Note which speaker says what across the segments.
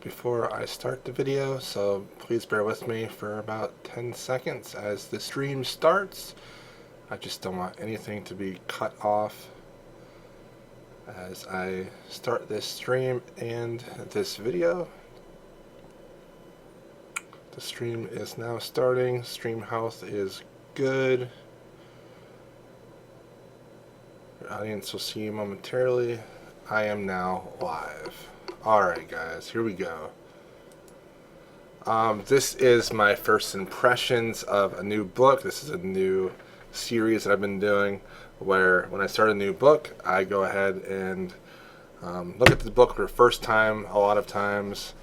Speaker 1: before I start the video, so please bear with me for about 10 seconds as the stream starts. I just don't want anything to be cut off as I start this stream and this video. The stream is now starting. Stream health is good. Your audience will see you momentarily. I am now live. Alright guys, here we go. This is my first impressions of a new book. This is a new series that I've been doing where when I start a new book, I go ahead and look at the book for the first time a lot of times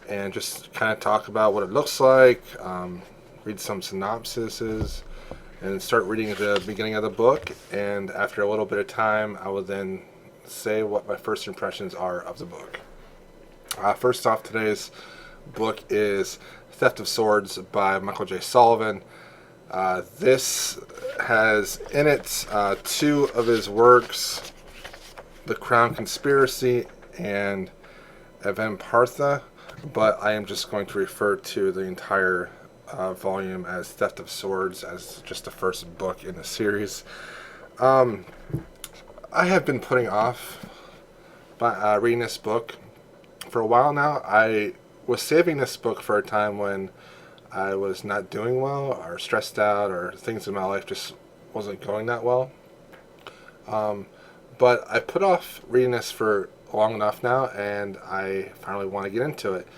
Speaker 1: and just kind of talk about what it looks like, read some synopsises, and start reading at the beginning of the book. And after a little bit of time, I will then say what my first impressions are of the book. First off, today's book is Theft of Swords by Michael J. Sullivan. This has in it two of his works, The Crown Conspiracy and Event-Partha, but I am just going to refer to the entire volume as Theft of Swords as just the first book in the series. I have been putting off reading this book for a while now. I was saving this book for a time when I was not doing well or stressed out or things in my life just wasn't going that well. But I put off reading this for long enough now, and I finally want to get into it.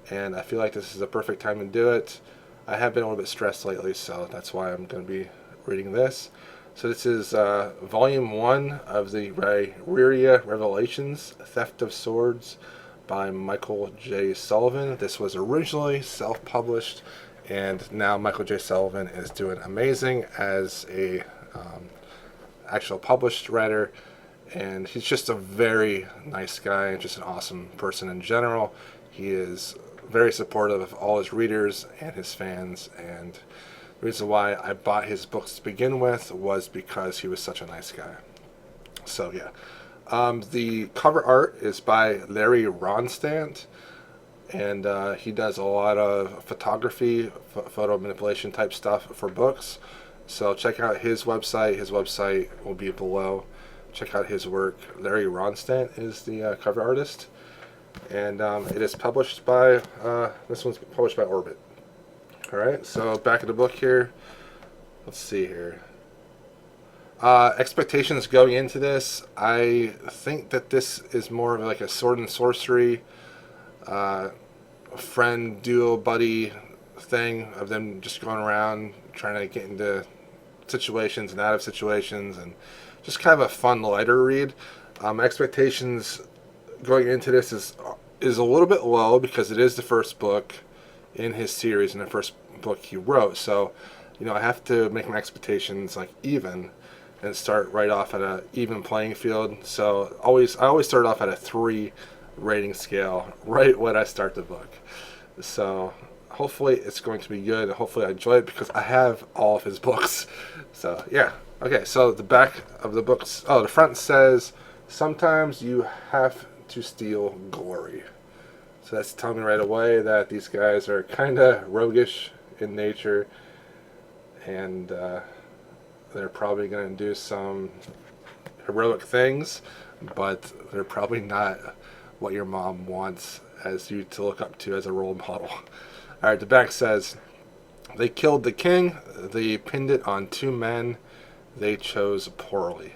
Speaker 1: And I feel like this is a perfect time to do it. I have been a little bit stressed lately, so that's why I'm going to be reading this. So this is Volume 1 of the Rhaeria Revelations, Theft of Swords by Michael J. Sullivan. This was originally self-published, and now Michael J. Sullivan is doing amazing as a actual published writer. And he's just a very nice guy and just an awesome person in general. He is very supportive of all his readers and his fans, and the reason why I bought his books to begin with was because he was such a nice guy. So yeah. The cover art is by Larry Rostant, and he does a lot of photography, photo manipulation type stuff for books. So check out his website. His website will be below. Check out his work. Larry Rostant is the cover artist, and it is published by this one's published by Orbit. Alright, so back of the book here. Let's see here. Expectations going into this. I think that this is more of like a sword and sorcery friend, duo, buddy thing of them just going around trying to get into situations and out of situations, and just kind of a fun, lighter read. Expectations going into this is a little bit low because it is the first book in his series and the first book he wrote. So, I have to make my expectations like even and start right off at an even playing field. So I always start off at a 3 rating scale right when I start the book. So hopefully it's going to be good. Hopefully I enjoy it because I have all of his books. So yeah. Okay, so the back of the books, the front says, "Sometimes you have to steal glory." So that's telling me right away that these guys are kind of roguish in nature, and they're probably going to do some heroic things, but they're probably not what your mom wants as you to look up to as a role model. Alright, the back says, "They killed the king. They pinned it on 2 men. They chose poorly."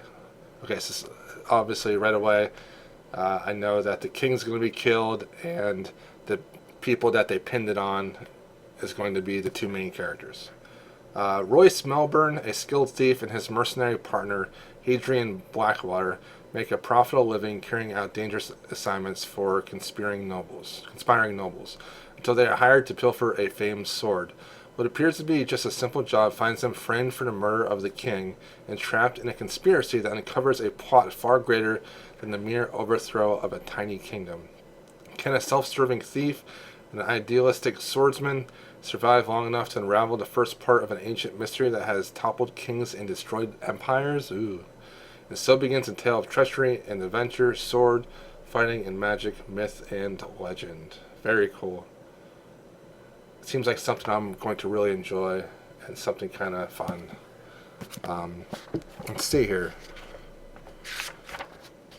Speaker 1: Okay, so obviously right away, I know that the king's going to be killed, and the people that they pinned it on is going to be the 2 main characters. Royce Melbourne, a skilled thief, and his mercenary partner, Hadrian Blackwater, make a profitable living carrying out dangerous assignments for conspiring nobles, until they are hired to pilfer a famed sword. What appears to be just a simple job finds them framed for the murder of the king and trapped in a conspiracy that uncovers a plot far greater than the mere overthrow of a tiny kingdom. Can a self-serving thief and an idealistic swordsman survive long enough to unravel the first part of an ancient mystery that has toppled kings and destroyed empires? Ooh. And so begins a tale of treachery and adventure, sword, fighting in magic, myth, and legend. Very cool. It seems like something I'm going to really enjoy and something kind of fun. Let's see here.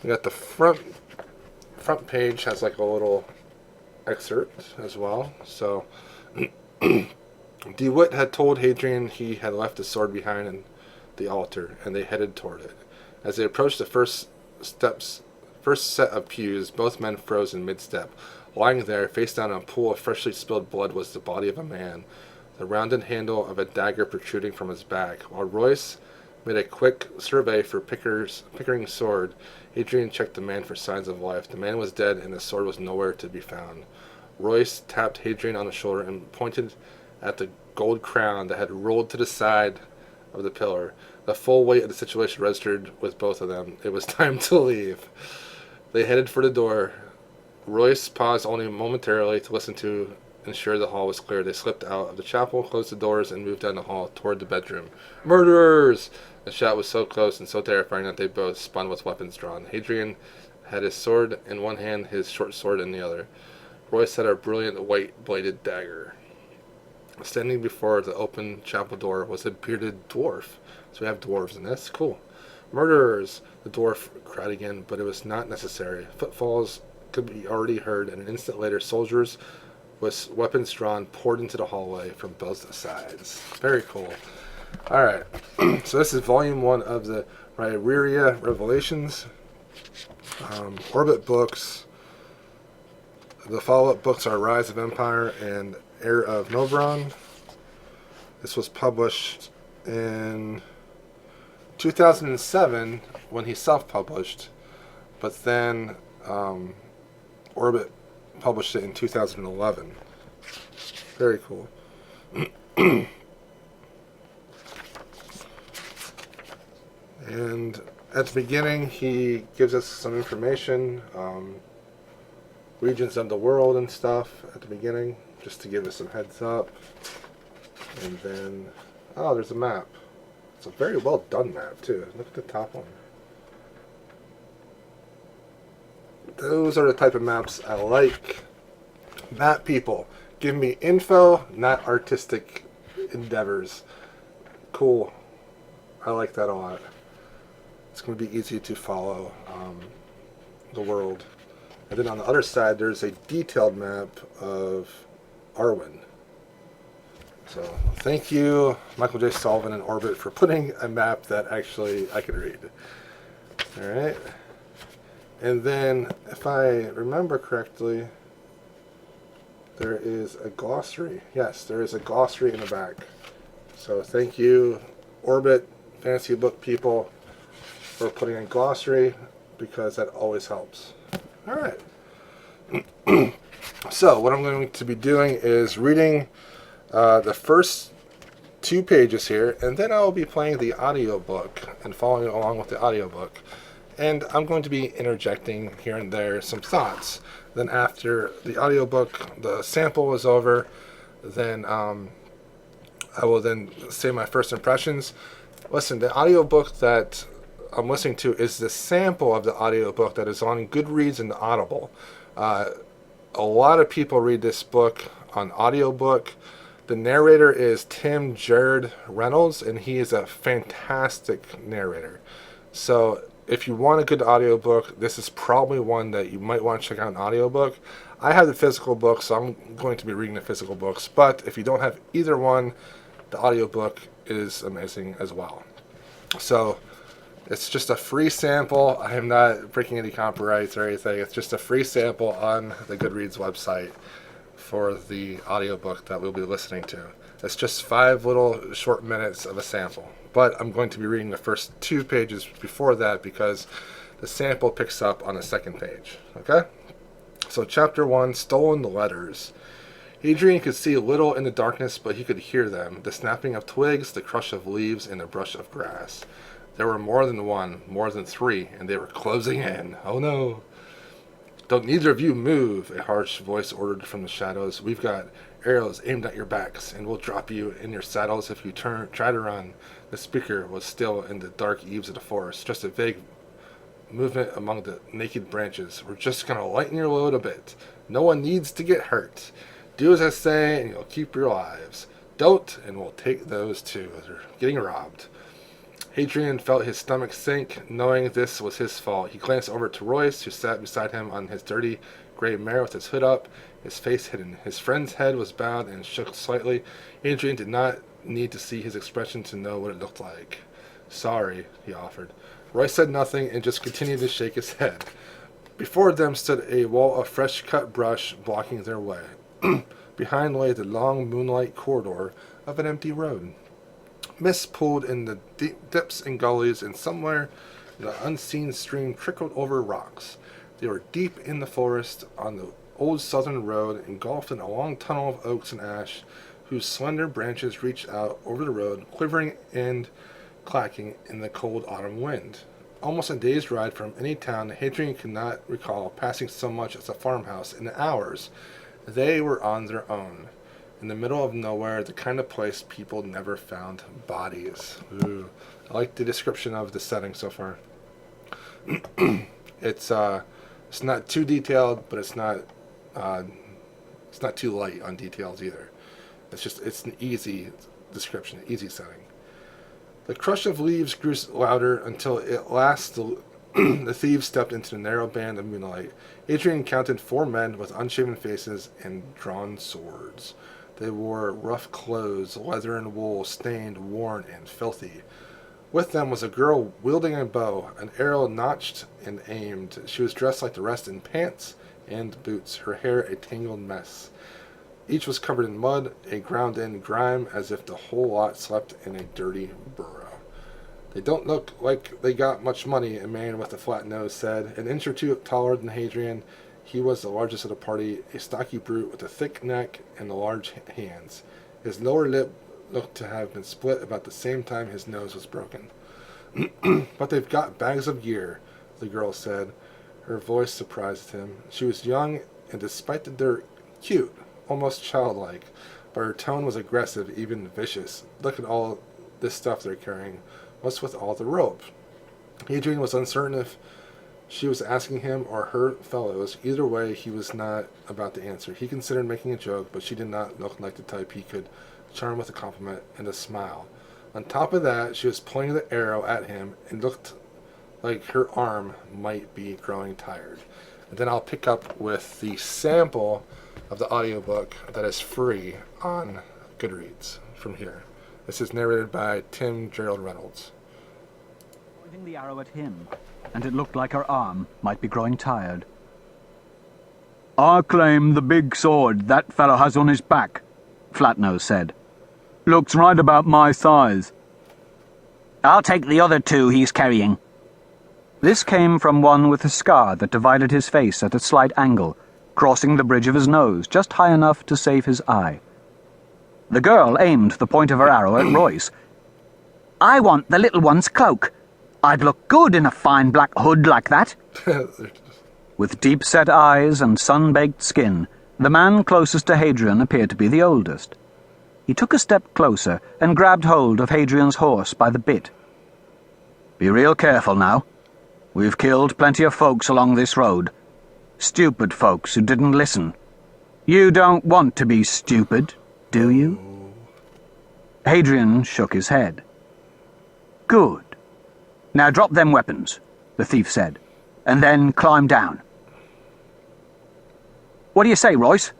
Speaker 1: We got the front page has like a little excerpt as well. So DeWitt had told Hadrian he had left his sword behind in the altar, and they headed toward it. As they approached the first set of pews, both men froze in mid-step. Lying there, face down in a pool of freshly spilled blood, was the body of a man, the rounded handle of a dagger protruding from his back. While Royce made a quick survey for Pickering's sword, Hadrian checked the man for signs of life. The man was dead, and the sword was nowhere to be found. Royce tapped Hadrian on the shoulder and pointed at the gold crown that had rolled to the side of the pillar. The full weight of the situation registered with both of them. It was time to leave. They headed for the door. Royce paused only momentarily to listen to ensure the hall was clear. They slipped out of the chapel, closed the doors, and moved down the hall toward the bedroom. Murderers! The shout was so close and so terrifying that they both spun with weapons drawn. Hadrian had his sword in one hand, his short sword in the other. Royce had a brilliant white-bladed dagger. Standing before the open chapel door was a bearded dwarf. So we have dwarves in this. Cool. Murderers! The dwarf cried again, but it was not necessary. Footfalls could be already heard, and an instant later, soldiers with weapons drawn poured into the hallway from both sides. Very cool. Alright, so this is volume 1 of the Narrator Revelations. Orbit books. The follow-up books are Rise of Empire and Heir of Novron. This was published in 2007 when he self-published, but then Orbit published it in 2011. Very cool. And at the beginning, he gives us some information, regions of the world and stuff at the beginning, just to give us some heads up. And then, oh, there's a map. It's a very well done map, too. Look at the top one. Those are the type of maps I like. Map people. Give me info, not artistic endeavors. Cool. I like that a lot. It's going to be easy to follow the world. And then on the other side, there's a detailed map of Arwen. So thank you, Michael J. Sullivan and Orbit, for putting a map that actually I can read. Alright. And then, if I remember correctly, there is a glossary. Yes, there is a glossary in the back. So thank you, Orbit fantasy book people, for putting in glossary, because that always helps. Alright. So what I'm going to be doing is reading the first 2 pages here, and then I will be playing the audiobook and following along with the audiobook. And I'm going to be interjecting here and there some thoughts. Then after the audiobook, the sample is over, then I will then say my first impressions. Listen, the audiobook that I'm listening to is the sample of the audiobook that is on Goodreads and Audible. A lot of people read this book on audiobook. The narrator is Gerard Reynolds, and he is a fantastic narrator. So if you want a good audiobook, this is probably one that you might want to check out an audiobook. I have the physical book, so I'm going to be reading the physical books. But if you don't have either one, the audiobook is amazing as well. So it's just a free sample. I am not breaking any copyrights or anything. It's just a free sample on the Goodreads website for the audiobook that we'll be listening to. It's just 5 little short minutes of a sample. But I'm going to be reading the first 2 pages before that because the sample picks up on the second page. Okay? So chapter 1, Stolen Letters. Hadrian could see little in the darkness, but he could hear them. The snapping of twigs, the crush of leaves, and the brush of grass. There were more than 1, more than 3, and they were closing in. Oh no. Don't neither of you move, a harsh voice ordered from the shadows. We've got arrows aimed at your backs, and we'll drop you in your saddles if you try to run. The speaker was still in the dark eaves of the forest, just a vague movement among the naked branches. We're just going to lighten your load a bit. No one needs to get hurt. Do as I say, and you'll keep your lives. Don't, and we'll take those too. They're getting robbed. Hadrian felt his stomach sink, knowing this was his fault. He glanced over to Royce, who sat beside him on his dirty gray mare with his hood up, his face hidden. His friend's head was bowed and shook slightly. Hadrian did not need to see his expression to know what it looked like. Sorry, he offered. Royce said nothing and just continued to shake his head. Before them stood a wall of fresh-cut brush blocking their way. Behind lay the long moonlight corridor of an empty road. Mist pooled in the dips and gullies, and somewhere the unseen stream trickled over rocks. They were deep in the forest on the old southern road, engulfed in a long tunnel of oaks and ash, whose slender branches reached out over the road, quivering and clacking in the cold autumn wind. Almost a day's ride from any town, Hadrian could not recall passing so much as a farmhouse in hours. They were on their own, in the middle of nowhere, the kind of place people never found bodies. Ooh. I like the description of the setting so far. It's not too detailed, but it's not too light on details either. It's an easy description, an easy setting. The crush of leaves grew louder until at last the thieves stepped into the narrow band of moonlight. Hadrian counted 4 men with unshaven faces and drawn swords. They wore rough clothes, leather and wool, stained, worn, and filthy. With them was a girl wielding a bow, an arrow notched and aimed. She was dressed like the rest in pants and boots, her hair a tangled mess. Each was covered in mud, a ground-in grime, as if the whole lot slept in a dirty burrow. They don't look like they got much money, a man with a flat nose said. An inch or two taller than Hadrian, he was the largest of the party, a stocky brute with a thick neck and large hands. His lower lip looked to have been split about the same time his nose was broken. But they've got bags of gear, the girl said. Her voice surprised him. She was young, and despite the dirt, cute, almost childlike, but her tone was aggressive, even vicious. Look at all this stuff they're carrying. What's with all the rope? Hadrian was uncertain if she was asking him or her fellows. Either way, he was not about to answer. He considered making a joke, but she did not look like the type he could charm with a compliment and a smile. On top of that, she was pointing the arrow at him and looked like her arm might be growing tired. And then I'll pick up with the sample of the audiobook that is free on Goodreads from here. This is narrated by Gerard Reynolds.
Speaker 2: Pointing the arrow at him, and it looked like her arm might be growing tired. I claim the big sword that fellow has on his back, Flatnose said. Looks right about my size. I'll take the other 2 he's carrying. This came from one with a scar that divided his face at a slight angle, crossing the bridge of his nose just high enough to save his eye. The girl aimed the point of her arrow at Royce. I want the little one's cloak. I'd look good in a fine black hood like that. With deep-set eyes and sun-baked skin, the man closest to Hadrian appeared to be the oldest. He took a step closer and grabbed hold of Hadrian's horse by the bit. Be real careful now. We've killed plenty of folks along this road. Stupid folks who didn't listen. You don't want to be stupid, do you? Hadrian shook his head. Good. Now drop them weapons, the thief said, and then climb down. What do you say, Royce?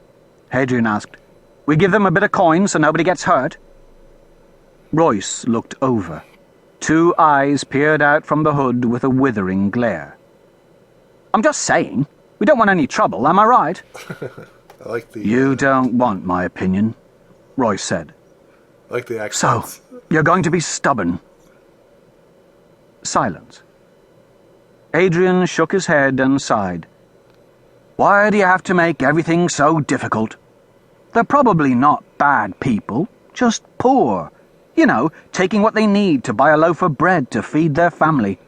Speaker 2: Hadrian asked. We give them a bit of coin so nobody gets hurt? Royce looked over. 2 eyes peered out from the hood with a withering glare. I'm just saying. We don't want any trouble, am I right?
Speaker 1: I like the...
Speaker 2: You don't want my opinion, Royce said.
Speaker 1: I like the accent.
Speaker 2: So, you're going to be stubborn. Silence. Hadrian shook his head and sighed. Why do you have to make everything so difficult? They're probably not bad people, just poor. You know, taking what they need to buy a loaf of bread to feed their family.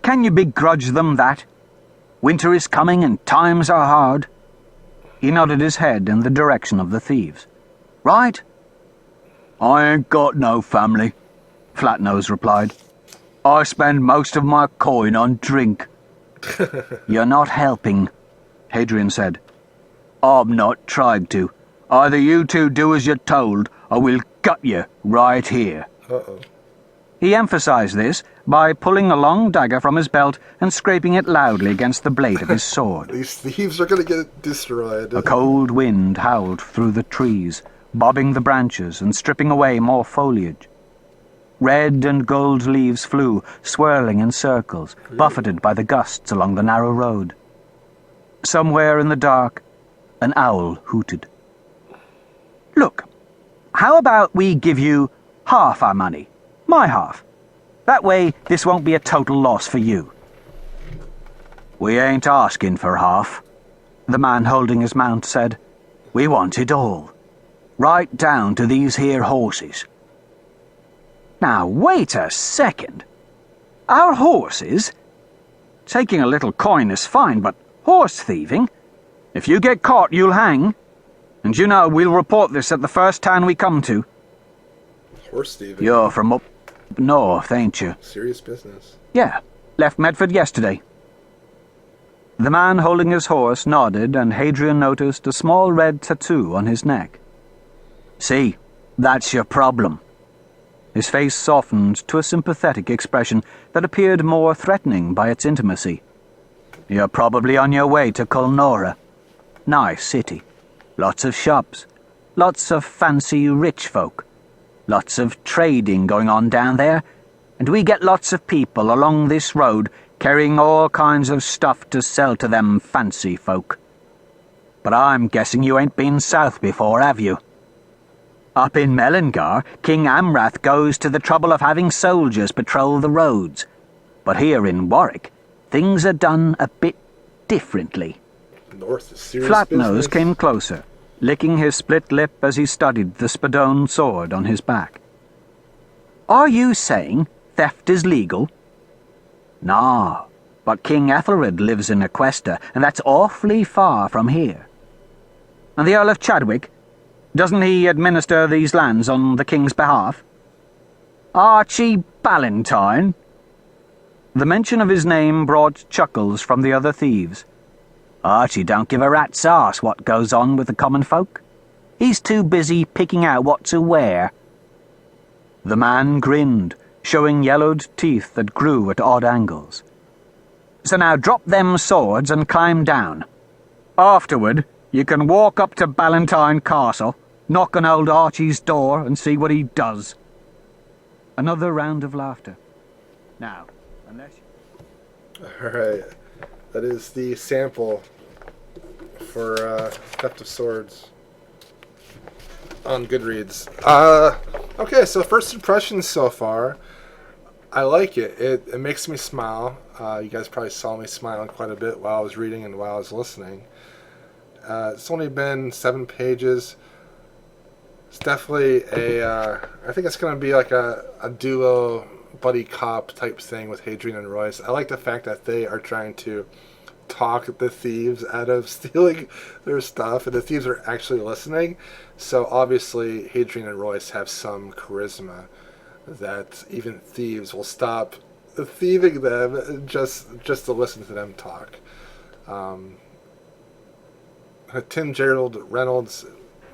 Speaker 2: Can you begrudge them that? Winter is coming and times are hard. He nodded his head in the direction of the thieves. Right? I ain't got no family, Flatnose replied. I spend most of my coin on drink. You're not helping, Hadrian said. I'm not trying to. Either you two do as you're told, or we'll gut you right here.
Speaker 1: Uh-oh.
Speaker 2: He emphasized this by pulling a long dagger from his belt and scraping it loudly against the blade of his sword.
Speaker 1: These thieves are going to get destroyed.
Speaker 2: A cold wind howled through the trees, bobbing the branches and stripping away more foliage. Red and gold leaves flew, swirling in circles, buffeted by the gusts along the narrow road. Somewhere in the dark, an owl hooted. Look, how about we give you half our money? My half. That way, this won't be a total loss for you. We ain't asking for half, the man holding his mount said. We want it all. Right down to these here horses. Now, wait a second. Our horses? Taking a little coin is fine, but horse thieving? If you get caught, you'll hang. And you know we'll report this at the first town we come to.
Speaker 1: Horse thieving?
Speaker 2: You're from up north, ain't you?
Speaker 1: Serious business.
Speaker 2: Yeah, left Medford yesterday. The man holding his horse nodded, and Hadrian noticed a small red tattoo on his neck. See, that's your problem. His face softened to a sympathetic expression that appeared more threatening by its intimacy. You're probably on your way to Culnora. Nice city. Lots of shops. Lots of fancy rich folk. Lots of trading going on down there. And we get lots of people along this road carrying all kinds of stuff to sell to them fancy folk. But I'm guessing you ain't been south before, have you? Up in Melangar, King Amrath goes to the trouble of having soldiers patrol the roads. But here in Warwick, things are done a bit differently.
Speaker 1: North is serious
Speaker 2: Flatnose
Speaker 1: business.
Speaker 2: came closer, licking his split lip as he studied the spadone sword on his back. Are you saying theft is legal? Nah, but King Ethelred lives in Equesta, and that's awfully far from here. And the Earl of Chadwick? Doesn't he administer these lands on the king's behalf? Archie Ballantyne? The mention of his name brought chuckles from the other thieves. Archie don't give a rat's arse what goes on with the common folk. He's too busy picking out what to wear. The man grinned, showing yellowed teeth that grew at odd angles. So now drop them swords and climb down. Afterward, you can walk up to Ballantyne Castle, knock on old Archie's door and see what he does. Another round of laughter. Now, unless you...
Speaker 1: Alright. That is the sample for Theft of Swords on Goodreads. Okay, so first impressions so far. I like it. It makes me smile. You guys probably saw me smiling quite a bit while I was reading and while I was listening. It's only been 7 pages. It's definitely I think it's going to be like a duo buddy cop type thing with Hadrian and Royce. I like the fact that they are trying to talk the thieves out of stealing their stuff, and the thieves are actually listening. So obviously Hadrian and Royce have some charisma that even thieves will stop thieving them just to listen to them talk. Tim Gerald Reynolds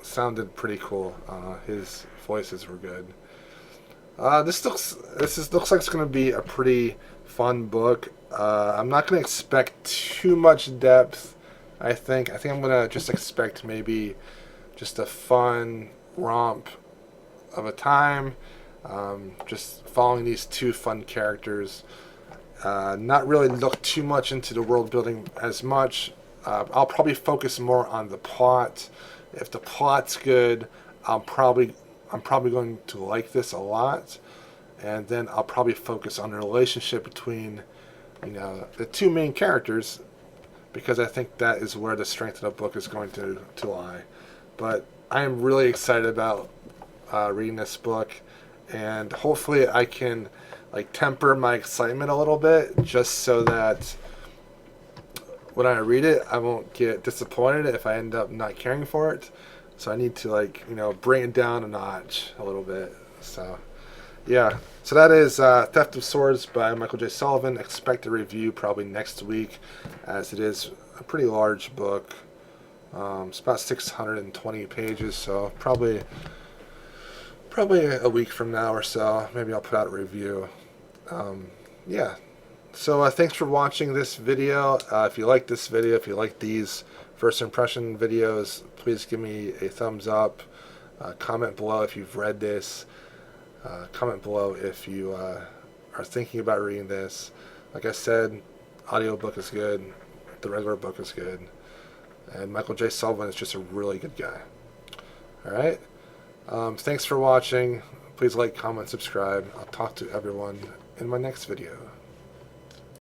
Speaker 1: sounded pretty cool. His voices were good. This looks like it's going to be a pretty fun book. I'm not going to expect too much depth. I think I'm going to just expect maybe just a fun romp of a time. Just following these 2 fun characters. Not really look too much into the world building as much. I'll probably focus more on the plot. If the plot's good, I'm probably going to like this a lot, and then I'll probably focus on the relationship between, the 2 main characters, because I think that is where the strength of the book is going to lie. But I am really excited about reading this book, and hopefully I can temper my excitement a little bit, just so that when I read it, I won't get disappointed if I end up not caring for it. So I need to bring it down a notch a little bit. So Yeah. So that is Theft of Swords by Michael J. Sullivan. Expect a review probably next week, as it is a pretty large book. It's about 620 pages, so probably a week from now or so, maybe I'll put out a review. Yeah. So thanks for watching this video. If you like this video, if you like these first impression videos, please give me a thumbs up. Comment below if you've read this. Comment below if you are thinking about reading this. Like I said, audiobook is good. The regular book is good. And Michael J. Sullivan is just a really good guy. Alright? Thanks for watching. Please like, comment, subscribe. I'll talk to everyone in my next video.